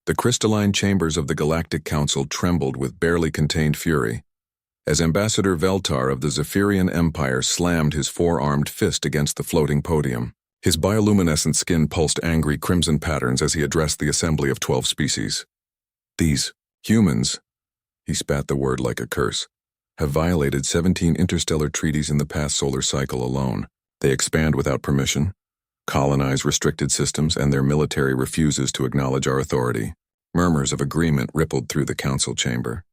The crystalline chambers of the Galactic Council trembled with barely contained fury, as Ambassador Veltar of the Zephyrian Empire slammed his four-armed fist against the floating podium. His bioluminescent skin pulsed angry crimson patterns as he addressed the assembly of 12 species. These humans, he spat the word like a curse, have violated 17 interstellar treaties in the past solar cycle alone. They expand without permission, colonize restricted systems, and their military refuses to acknowledge our authority. Murmurs of agreement rippled through the council chamber.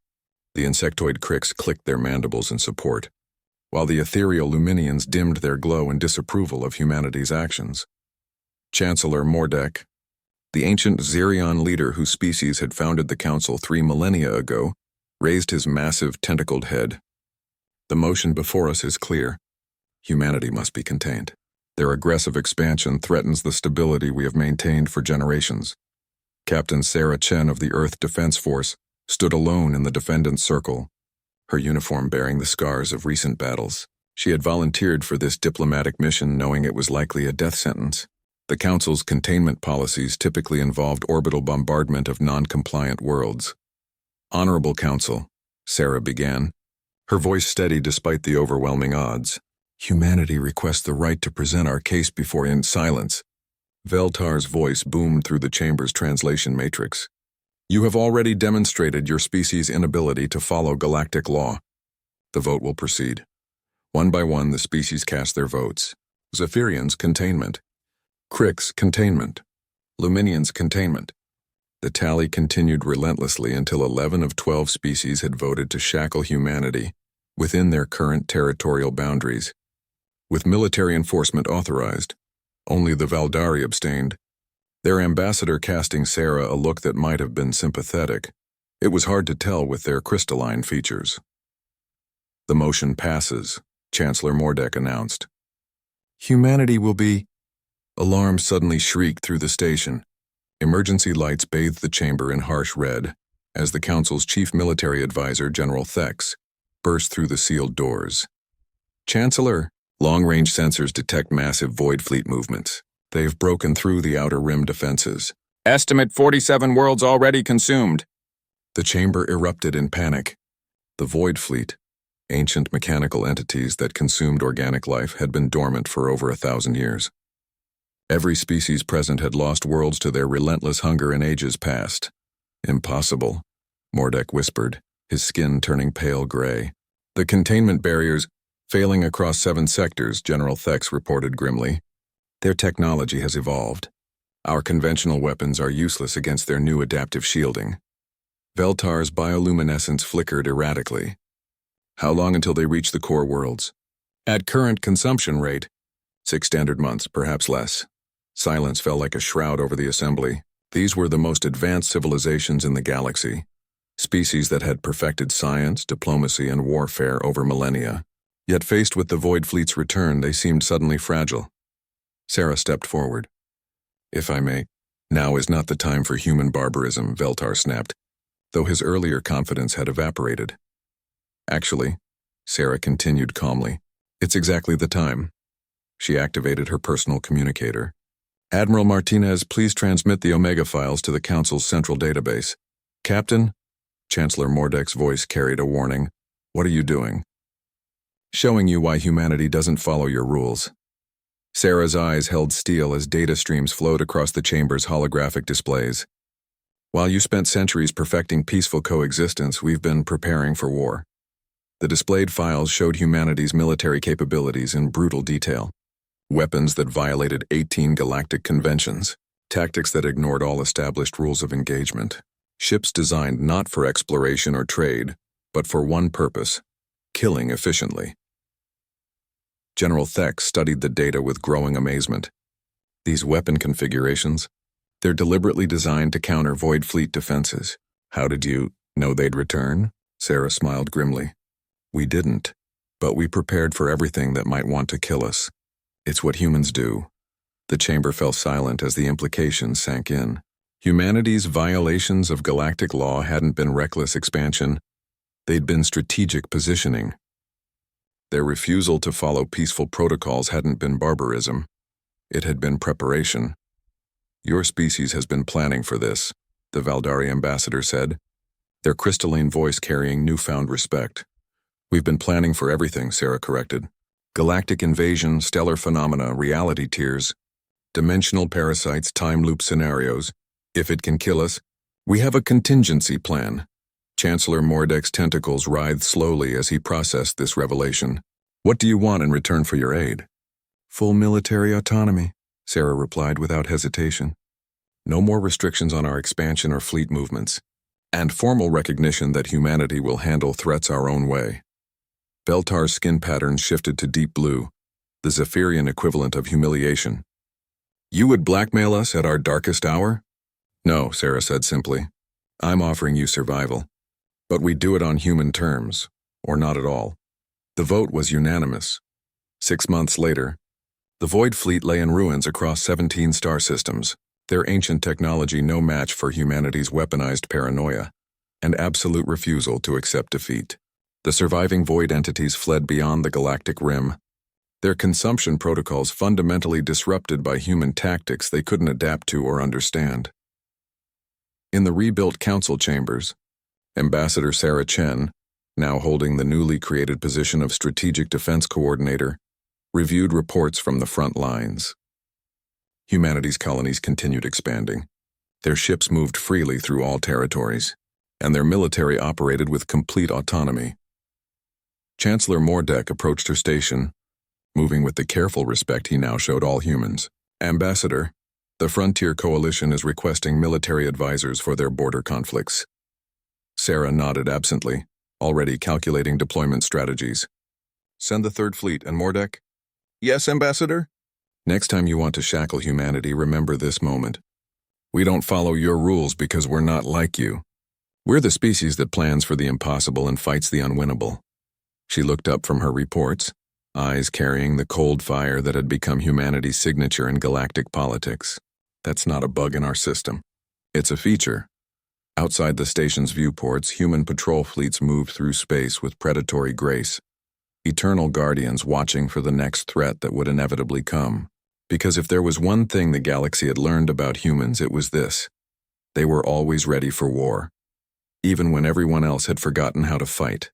The insectoid cricks clicked their mandibles in support, while the ethereal Luminians dimmed their glow in disapproval of humanity's actions. Chancellor Mordek, the ancient Xerion leader whose species had founded the council 3 millennia ago, raised his massive tentacled head. The motion before us is clear. Humanity must be contained. Their aggressive expansion threatens the stability we have maintained for generations. Captain Sarah Chen of the Earth Defense Force stood alone in the defendant's circle, her uniform bearing the scars of recent battles. She had volunteered for this diplomatic mission knowing it was likely a death sentence. The Council's containment policies typically involved orbital bombardment of non-compliant worlds. Honorable Council, Sarah began, her voice steady despite the overwhelming odds. Humanity requests the right to present our case before in silence. Veltar's voice boomed through the chamber's translation matrix. You have already demonstrated your species' inability to follow galactic law. The vote will proceed. One by one, the species cast their votes. Zephyrians, containment. Cricks, containment. Luminians, containment. The tally continued relentlessly until 11 of 12 species had voted to shackle humanity within their current territorial boundaries. With military enforcement authorized, only the Valdari abstained, their ambassador casting Sarah a look that might have been sympathetic. It was hard to tell with their crystalline features. The motion passes, Chancellor Mordek announced. Humanity will be... Alarm suddenly shrieked through the station. Emergency lights bathed the chamber in harsh red as the Council's chief military advisor, General Thex, burst through the sealed doors. Chancellor, long-range sensors detect massive void fleet movements. They've broken through the outer rim defenses. Estimate 47 worlds already consumed. The chamber erupted in panic. The void fleet, ancient mechanical entities that consumed organic life, had been dormant for over 1,000 years. Every species present had lost worlds to their relentless hunger in ages past. Impossible, Mordek whispered, his skin turning pale gray. The containment barriers failing across 7 sectors, General Thex reported grimly. Their technology has evolved. Our conventional weapons are useless against their new adaptive shielding. Veltar's bioluminescence flickered erratically. How long until they reach the core worlds? At current consumption rate, 6 standard months, perhaps less. Silence fell like a shroud over the assembly. These were the most advanced civilizations in the galaxy, species that had perfected science, diplomacy, and warfare over millennia. Yet faced with the Void Fleet's return, they seemed suddenly fragile. Sarah stepped forward. If I may, now is not the time for human barbarism, Veltar snapped, though his earlier confidence had evaporated. Actually, Sarah continued calmly, it's exactly the time. She activated her personal communicator. Admiral Martinez, please transmit the Omega files to the Council's central database. Captain, Chancellor Mordek's voice carried a warning. What are you doing? Showing you why humanity doesn't follow your rules. Sarah's eyes held steel as data streams flowed across the chamber's holographic displays. While you spent centuries perfecting peaceful coexistence, we've been preparing for war. The displayed files showed humanity's military capabilities in brutal detail. Weapons that violated 18 galactic conventions, tactics that ignored all established rules of engagement, ships designed not for exploration or trade, but for one purpose: killing efficiently. General Thex studied the data with growing amazement. These weapon configurations, they're deliberately designed to counter Void Fleet defenses. How did you know they'd return? Sarah smiled grimly. We didn't, but we prepared for everything that might want to kill us. It's what humans do. The chamber fell silent as the implications sank in. Humanity's violations of galactic law hadn't been reckless expansion. They'd been strategic positioning. Their refusal to follow peaceful protocols hadn't been barbarism. It had been preparation. Your species has been planning for this. the Valdari ambassador said, their crystalline voice carrying newfound respect. We've been planning for everything, Sarah corrected. Galactic invasion, stellar phenomena, reality tears, dimensional parasites, time loop scenarios. If it can kill us, we have a contingency plan. Chancellor Mordek's tentacles writhed slowly as he processed this revelation. What do you want in return for your aid? Full military autonomy, Sarah replied without hesitation. No more restrictions on our expansion or fleet movements, and formal recognition that humanity will handle threats our own way. Beltar's skin pattern shifted to deep blue, the Zephyrian equivalent of humiliation. You would blackmail us at our darkest hour? No, Sarah said simply. I'm offering you survival. But we do it on human terms, or not at all. The vote was unanimous. 6 months later, the Void Fleet lay in ruins across 17 star systems, their ancient technology no match for humanity's weaponized paranoia, and absolute refusal to accept defeat. The surviving Void entities fled beyond the galactic rim, their consumption protocols fundamentally disrupted by human tactics they couldn't adapt to or understand. In the rebuilt council chambers, Ambassador Sarah Chen, now holding the newly created position of Strategic Defense Coordinator, reviewed reports from the front lines. Humanity's colonies continued expanding. Their ships moved freely through all territories, and their military operated with complete autonomy. Chancellor Mordek approached her station, moving with the careful respect he now showed all humans. Ambassador, the Frontier Coalition is requesting military advisors for their border conflicts. Sarah nodded absently, already calculating deployment strategies. Send the Third Fleet and Mordek? Yes, Ambassador? Next time you want to shackle humanity, remember this moment. We don't follow your rules because we're not like you. We're the species that plans for the impossible and fights the unwinnable. She looked up from her reports, eyes carrying the cold fire that had become humanity's signature in galactic politics. That's not a bug in our system. It's a feature. Outside the station's viewports, human patrol fleets moved through space with predatory grace, eternal guardians watching for the next threat that would inevitably come. Because if there was one thing the galaxy had learned about humans, it was this. They were always ready for war, even when everyone else had forgotten how to fight.